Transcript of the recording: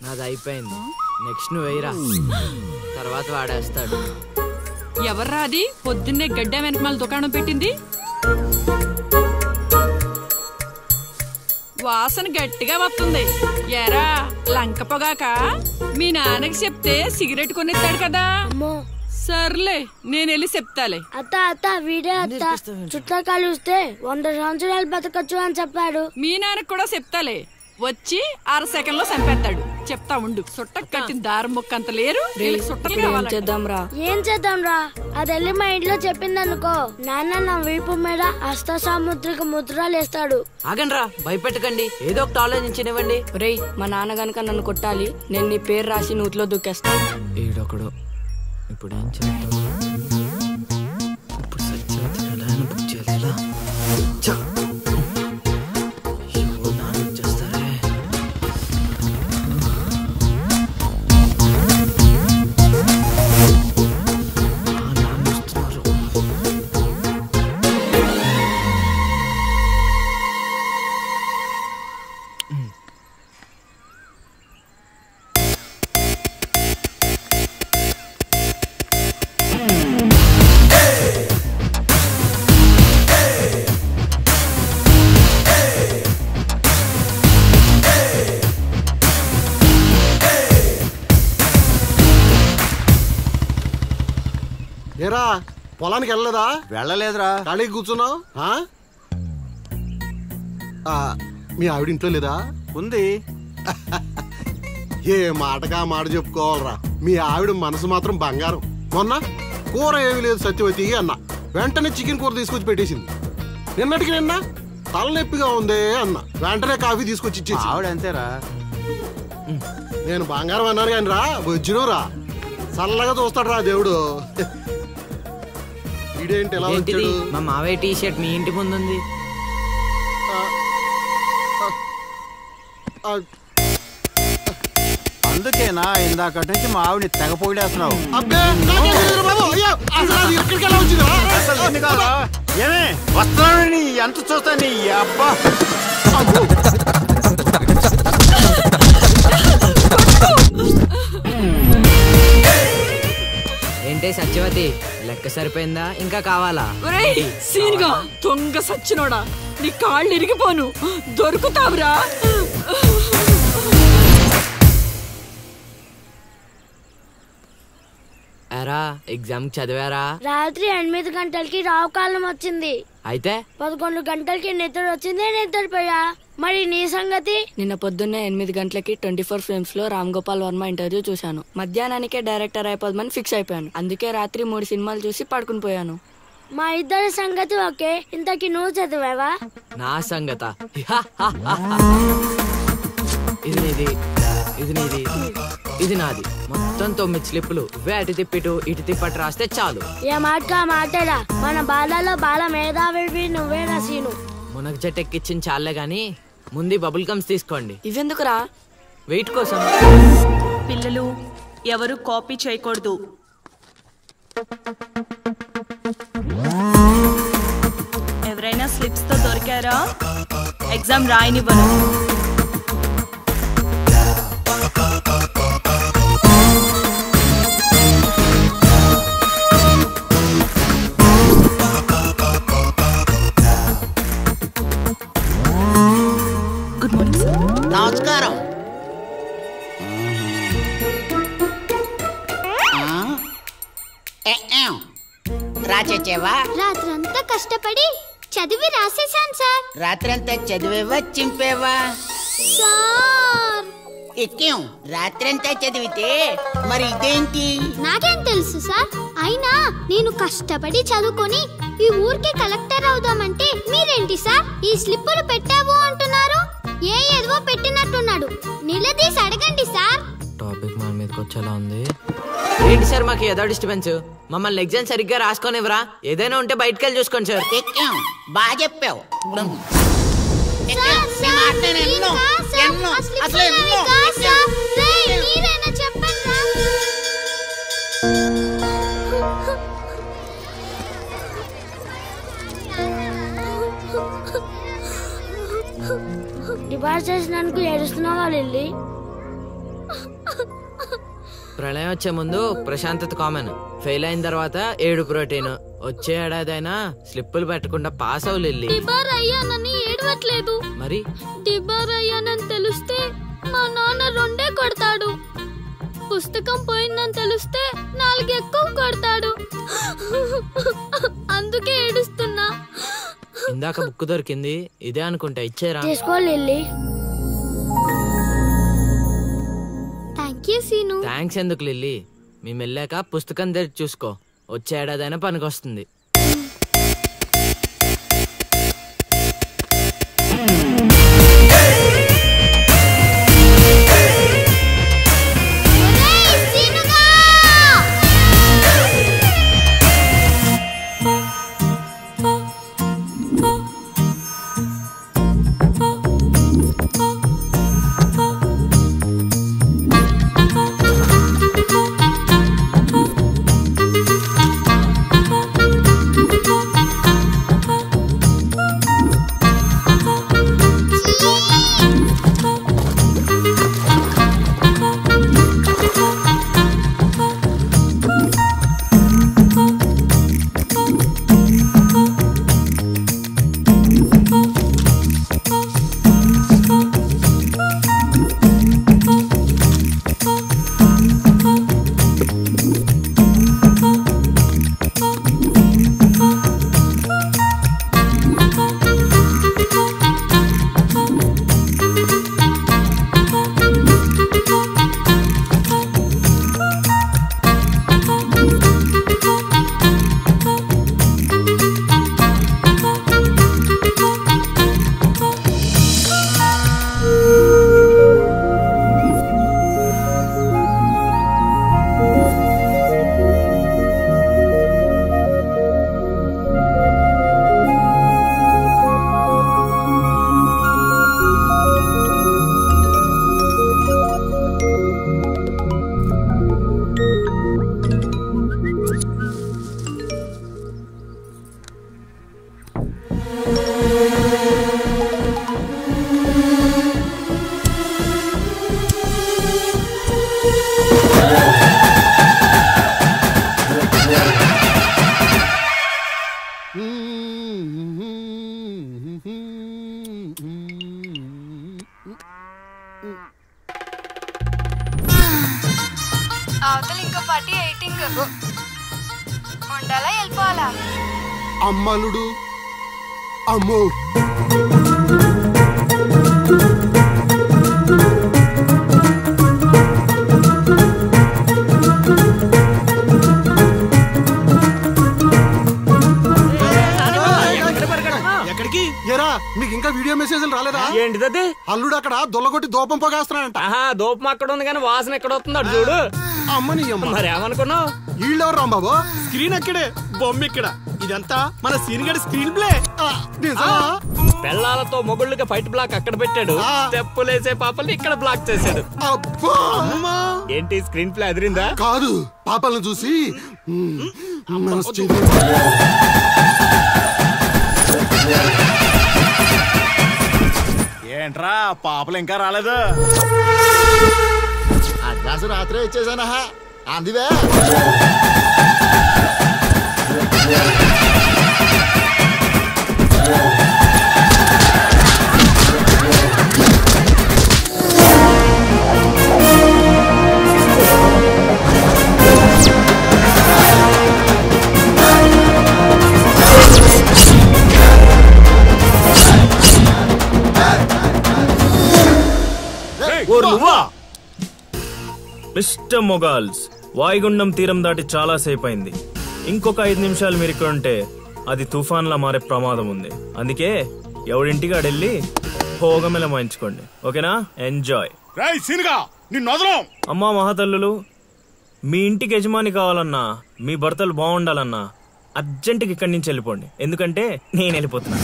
నాది అయిపోయింది. నెక్స్ట్ నువ్వు వేయరా, తర్వాత వాడేస్తాడు. ఎవర్రా అది పొద్దున్నే గడ్డ వెనకమాల దుకాణం పెట్టింది? వాసన గట్టిగా వస్తుంది. ఎరా లంక పొగాక? మీ నాన్నకి చెప్తే సిగరెట్ కొనిస్తాడు కదా. సర్లే నేను వెళ్ళి చెప్తాలే. అత్త వీడే అత్త చుట్టా కలిస్తే 100 సంవత్సరాలు బతకచ్చు అని చెప్పాడు. మీ నాన్నకి కూడా చెప్తాలే, వచ్చి 6 సెకండ్లో చంపేస్తాడు. చెప్తా ఉండు. సుట్ట కట్టిన దారం ముక్క అంత లేరు. సుట్టలు కావాలి. ఏం చేద్దాంరా? అది వెళ్ళి మా ఇంట్లో చెప్పింది అనుకో, నాన్న నా వీపు మీద హస్త సాముద్రిక ముద్రలు వేస్తాడు. ఆగండ్రా, భయపెట్టకండి, ఏదో ఒకటి ఆలోచించనివ్వండి. రేయ్, మా నాన్న గనక నన్ను కొట్టాలి, నేను నీ పేరు రాసి నూతిలో దూకేస్తాను. ఈడొకడు. ఇప్పుడు ఏం చేద్దాం? ఇప్పుడు సత్యవతి ఎలా బుక్ చేయాలి? ఏరా పొలానికి వెళ్ళలేదా? వెళ్ళలేదురా. ఖాళీ కూర్చున్నావు? మీ ఆవిడ ఇంట్లో లేదా? ఉంది. ఏ మాటగా మాట చెప్పుకోవాలరా, మీ ఆవిడ మనసు మాత్రం బంగారం. మొన్న కూర ఏమి లేదు సత్యవతి అన్న, వెంటనే చికెన్ కూర తీసుకొచ్చి పెట్టేసింది. నిన్నటికి నిన్న తలనొప్పిగా ఉంది అన్న, వెంటనే కాఫీ తీసుకొచ్చి ఇచ్చేసి. ఆవిడ అంతేరా. నేను బంగారం అన్నాను కానీ రా వజ్రురా, చల్లగా చూస్తాడు రా దేవుడు. మా మావయ్య టీ షర్ట్ మీ ఇంటి ముందు ఉంది. అందుకేనా ఇందాక నుంచి మా ఆవిడని తెగ పొగిడేస్తున్నావు? ఏమే వస్తున్నాను, ఎంత చూస్తాను అబ్బా. ఏంటే సత్యవతి, లెక్క సరిపోయిందా? ఇంకా కావాలా? సీన్గా దొంగ సచ్చినోడా, నీ కాళ్ళు ఇరిగిపోను, దొరుకుతావురా. ఎరా ఎగ్జామ్ చదివారా? రాత్రి 8 గంటలకి రావు కాలం వచ్చింది. అయితే 11 గంటలకి నిద్ర వచ్చింది, నిద్రపోయా. మరి నీ సంగతి? నిన్న పొద్దున్నే 8 గంటలకి 24 ఫ్రేమ్స్ లో రామ్ గోపాల్ వర్మ ఇంటర్వ్యూ చూశాను. మధ్యాహ్నానికే డైరెక్టర్ అయిపోదామని ఫిక్స్ అయిపోయాను. అందుకే రాత్రి 3 సినిమాలు చూసి పడుకుని పోయాను. మా ఇద్దరి సంగతి ఓకే. ఇంతకి నువ్వు చదివావా? నా సంగత ఇది నీది, ఇది నీది, ఇది నాది. మొత్తం 9 స్లిప్పులు. అటు తిప్పిటు ఇటు తిప్పటి రాస్తే చాలు. ఏ మాట మాటరా, మన బాలలో బాల మేధావి నువ్వే రసీను. మునగ చెట్టు ఎక్కిచ్చిన చాలే గాని ముందు బబుల్ గమ్స్ తీసుకోండి. ఇవెందుకురా? వెయిట్ కోసం. పిల్లలు ఎవరు కాపీ చేయకూడదు. ఎవరైనా స్లిప్స్ తో దొరికారా? ఎగ్జామ్ రాయనివ్వను. Good morning sir. నమస్కారం. రాచేవా? రాత్రంతా కష్టపడి చదివి రాసేసాను సార్. రాత్రంతా చదివేవా చింపేవా? సార్ ఎక్కేం రాత్రంతా చదివితే మరి ఇదేంటి? నాకేం తెలుసు సార్. అయినా నేను కష్టపడి చదువుకొని ఈ ఊరికి కలెక్టర్ అవుదామంటే మీరేంటి సార్ ఈ స్లిప్పులు పెట్టావు అంటున్నారు? ఏదో పెట్టినట్టున్నాడు. నిలదీసి అడగండి సార్. టాపిక్ మన మీదకి వచ్చేలా ఉంది. ఏంటి సార్ మాకు ఏదో డిస్టర్బెన్స్? మమ్మల్ని ఎగ్జామ్ సరిగ్గా రాసుకొనివ్వరా? ఏదైనా ఉంటే బయటకు వెళ్ళి చూసుకోండి సార్. ఎక్కేం బాగా చెప్పావు. పాస్ చేసినందుకు ఏడుస్తున్నావా లిల్లీ? ప్రళయం వచ్చే ముందు ప్రశాంతత కామన్, ఫెయిల్ అయిన తర్వాత ఏడు ప్రోటీన్. వచ్చే ఏడాదైనా స్లిప్పులు పెట్టకుండా పాస్ అవ్వు లిల్లీ. డిబార్ అయ్యానని ఏడవట్లేదు. మరి డిబార్ అయ్యానని తెలిస్తే మా నాన్న 2 కొడతాడు. పుస్తకం పోయిందని తెలిస్తే 4 ఎక్కువ కొడతాడు. అందుకే ఏడుస్తున్నా. ఇందాక బుక్ దొరికింది, ఇదే అనుకుంటా, ఇచ్చేరా. తీసుకో Lily. Thank you Seenu. Thanks ఎందుకు లిల్లీ, మేము వెళ్ళాక పుస్తకం తెరిచి చూసుకో, వచ్చే ఏడాదైనా పనికొస్తుంది. అవతల ఇంకో పార్టీ ఎయిటింగ్ ఉండాలా వెళ్ళిపోవాలా? అమ్మలుడు అమ్మో ఎక్కడికి ఏరా మీకు ఇంకా వీడియో మెసేజ్లు రాలేదా? ఏంటిది? అల్లుడు అక్కడ దొల్లగొట్టి దూపం పోగేస్తున్నాడంట. దూపం అక్కడ ఉంది కానీ వాసన ఎక్కడ వస్తుంది అటు చూడు. అమ్మని అమ్మ మరి ఏమనుకున్నావు? వీళ్ళెవరు రాంబాబు? స్క్రీన్ అక్కడే, బొమ్మ ఇక్కడ. ఇదంతా మన సీన్ గడి స్క్రీన్ ప్లే. పెళ్ళాలతో మొగుళ్ళుగా ఫైట్ బ్లాక్ అక్కడ పెట్టాడు, స్టెప్పులేసే పాపల్ని ఇక్కడ బ్లాక్ చేశాడు. ఏంటి స్క్రీన్ ప్లే అదిరిందా? కాదు, పాపలను చూసి ఏంట్రా పాపలు ఇంకా రాలేదు? అడ్వాన్స్ రాత్రే ఇచ్చేసానా అందివే. మిస్టర్ మొగాల్స్, వాయుగుండం తీరం దాటి చాలా సేపు అయింది. ఇంకొక 5 నిమిషాలు మీరు ఇక్కడ ఉంటే అది తుఫాన్లా మారే ప్రమాదం ఉంది. అందుకే ఎవడింటికి ఆడెళ్ళి భోగమెల మాయించుకోండి, ఓకేనా? ఎంజాయ్. అమ్మా మహాతల్లులు, మీ ఇంటికి యజమాని కావాలన్నా, మీ భర్తలు బాగుండాలన్నా అర్జెంటుకి ఇక్కడి నుంచి వెళ్ళిపోండి, ఎందుకంటే నేను వెళ్ళిపోతున్నా.